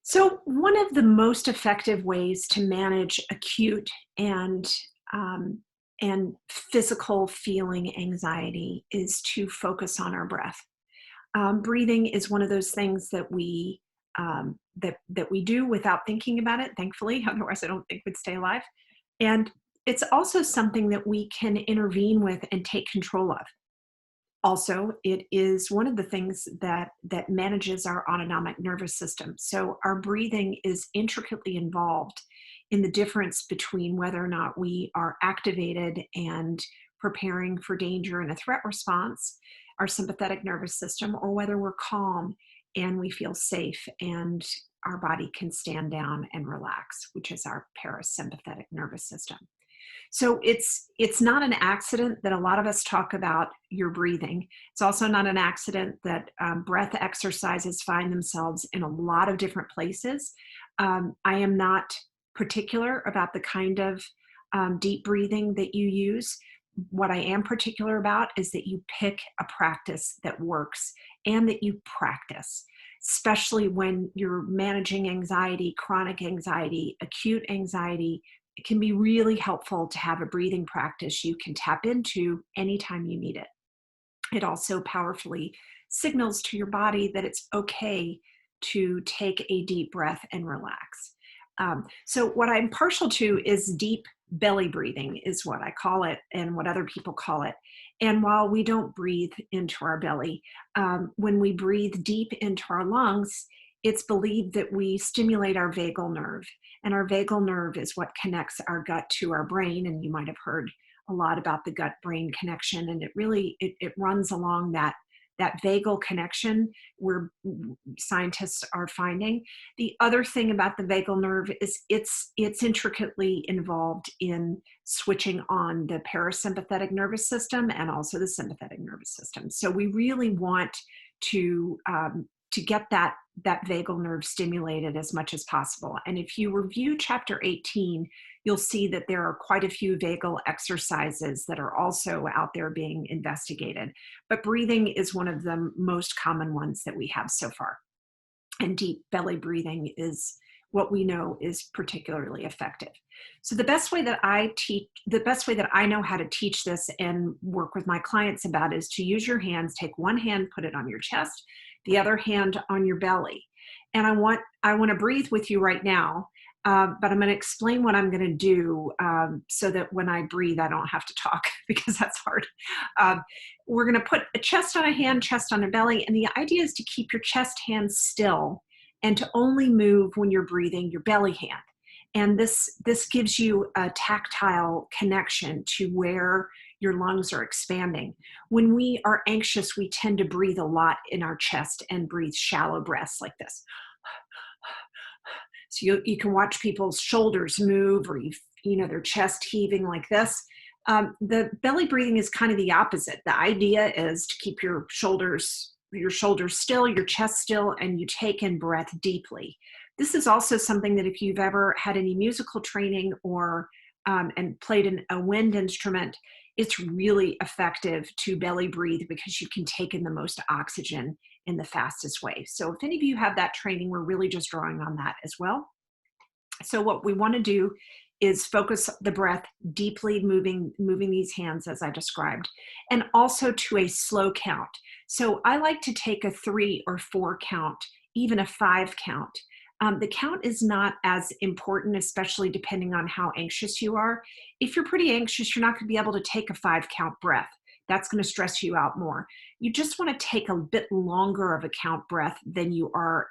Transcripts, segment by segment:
So, one of the most effective ways to manage acute and um, and physical feeling anxiety is to focus on our breath. Breathing is one of those things that we do without thinking about it. Thankfully, otherwise, I don't think we'd stay alive. And it's also something that we can intervene with and take control of. Also, it is one of the things that manages our autonomic nervous system. So our breathing is intricately involved in the difference between whether or not we are activated and preparing for danger and a threat response, our sympathetic nervous system, or whether we're calm and we feel safe and our body can stand down and relax, which is our parasympathetic nervous system. So it's not an accident that a lot of us talk about your breathing. It's also not an accident that breath exercises find themselves in a lot of different places. I am not particular about the kind of deep breathing that you use. What I am particular about is that you pick a practice that works and that you practice, especially when you're managing anxiety, chronic anxiety, acute anxiety. It can be really helpful to have a breathing practice you can tap into anytime you need it. It also powerfully signals to your body that it's okay to take a deep breath and relax. So, what I'm partial to is deep belly breathing, is what I call it, and what other people call it. And while we don't breathe into our belly, when we breathe deep into our lungs, it's believed that we stimulate our vagal nerve. And our vagal nerve is what connects our gut to our brain. And you might have heard a lot about the gut brain connection, and it runs along that vagal connection where scientists are finding. The other thing about the vagal nerve is it's intricately involved in switching on the parasympathetic nervous system and also the sympathetic nervous system. So we really want to get that vagal nerve stimulated as much as possible. And if you review chapter 18, you'll see that there are quite a few vagal exercises that are also out there being investigated. But breathing is one of the most common ones that we have so far. And deep belly breathing is what we know is particularly effective. So the best way that I know how to teach this and work with my clients about is to use your hands. Take one hand, put it on your chest, the other hand on your belly. And I want to breathe with you right now, but I'm going to explain what I'm going to do so that when I breathe, I don't have to talk because that's hard. Um, we're going to put a chest on a hand, chest on a belly, and the idea is to keep your chest hand still and to only move when you're breathing your belly hand. And this gives you a tactile connection to where your lungs are expanding. When we are anxious, we tend to breathe a lot in our chest and breathe shallow breaths like this. So you can watch people's shoulders move, or their chest heaving like this. The belly breathing is kind of the opposite. The idea is to keep your shoulders still, your chest still, and you take in breath deeply. This is also something that if you've ever had any musical training or and played a wind instrument, it's really effective to belly breathe because you can take in the most oxygen in the fastest way. So if any of you have that training, we're really just drawing on that as well. So what we want to do is focus the breath deeply, moving these hands as I described, and also to a slow count. So I like to take a 3 or 4 count, even a 5 count. The count is not as important, especially depending on how anxious you are. If you're pretty anxious, you're not going to be able to take a 5 count breath. That's going to stress you out more. You just want to take a bit longer of a count breath than you are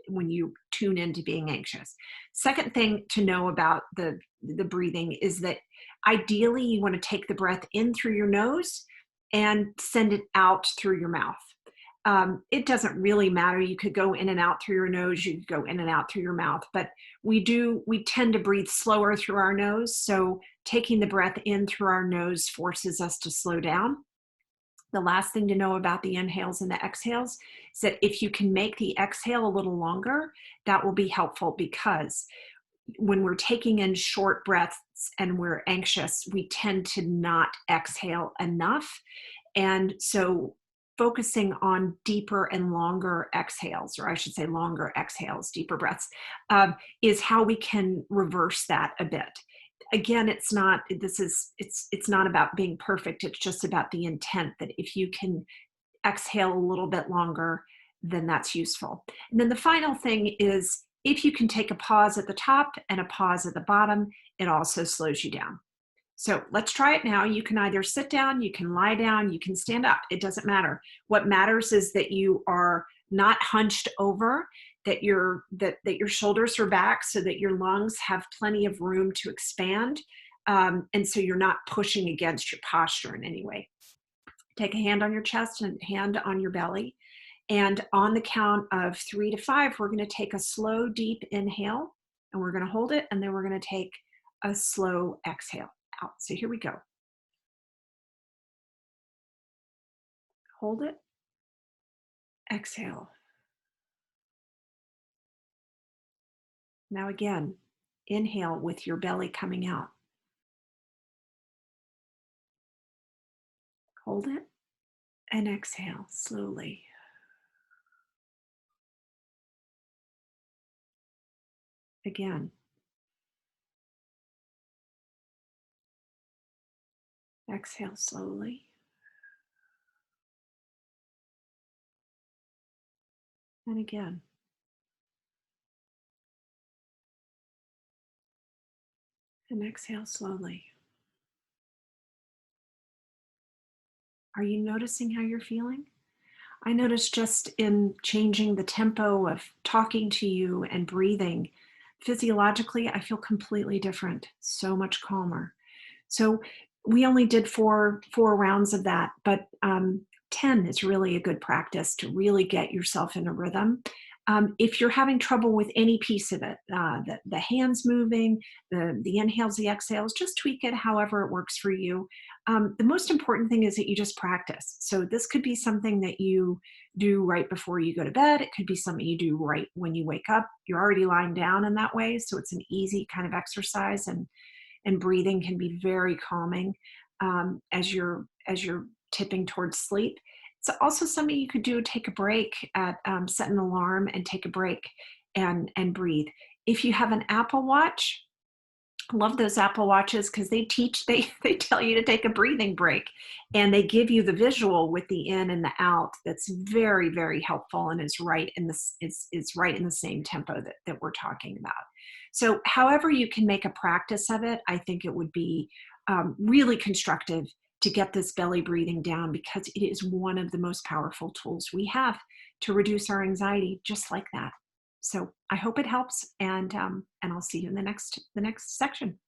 when you tune into being anxious. Second thing to know about the breathing is that ideally you want to take the breath in through your nose and send it out through your mouth. It doesn't really matter. You could go in and out through your nose, you could go in and out through your mouth, but we tend to breathe slower through our nose. So taking the breath in through our nose forces us to slow down. The last thing to know about the inhales and the exhales is that if you can make the exhale a little longer, that will be helpful, because when we're taking in short breaths and we're anxious, we tend to not exhale enough. And so focusing on deeper and longer exhales, or I should say longer exhales, deeper breaths, is how we can reverse that a bit. Again, it's not about being perfect. It's just about the intent that if you can exhale a little bit longer, then that's useful. And then the final thing is if you can take a pause at the top and a pause at the bottom, it also slows you down. So let's try it now. You can either sit down, you can lie down, you can stand up. It doesn't matter. What matters is that you are not hunched over, that your shoulders are back so that your lungs have plenty of room to expand. And so you're not pushing against your posture in any way. Take a hand on your chest and a hand on your belly. And on the count of 3 to 5, we're going to take a slow, deep inhale, and we're going to hold it, and then we're going to take a slow exhale out. So here we go. Hold it. Exhale. Now again, inhale with your belly coming out. Hold it and exhale slowly. Again. Exhale slowly. And again. And exhale slowly. Are you noticing how you're feeling? I notice just in changing the tempo of talking to you and breathing, physiologically, I feel completely different, so much calmer. So we only did four rounds of that, but 10 is really a good practice to really get yourself in a rhythm. If you're having trouble with any piece of it, the hands moving, the inhales, the exhales, just tweak it however it works for you. The most important thing is that you just practice. So this could be something that you do right before you go to bed. It could be something you do right when you wake up. You're already lying down in that way, so it's an easy kind of exercise, and breathing can be very calming as you're tipping towards sleep. It's also something you could do. Take a break set an alarm and take a break and breathe. If you have an Apple Watch, love those Apple Watches because they tell you to take a breathing break, and they give you the visual with the in and the out. That's very, very helpful and is right in is right in the same tempo that we're talking about. So however you can make a practice of it, I think it would be really constructive to get this belly breathing down, because it is one of the most powerful tools we have to reduce our anxiety, just like that. So I hope it helps, and I'll see you in the next section.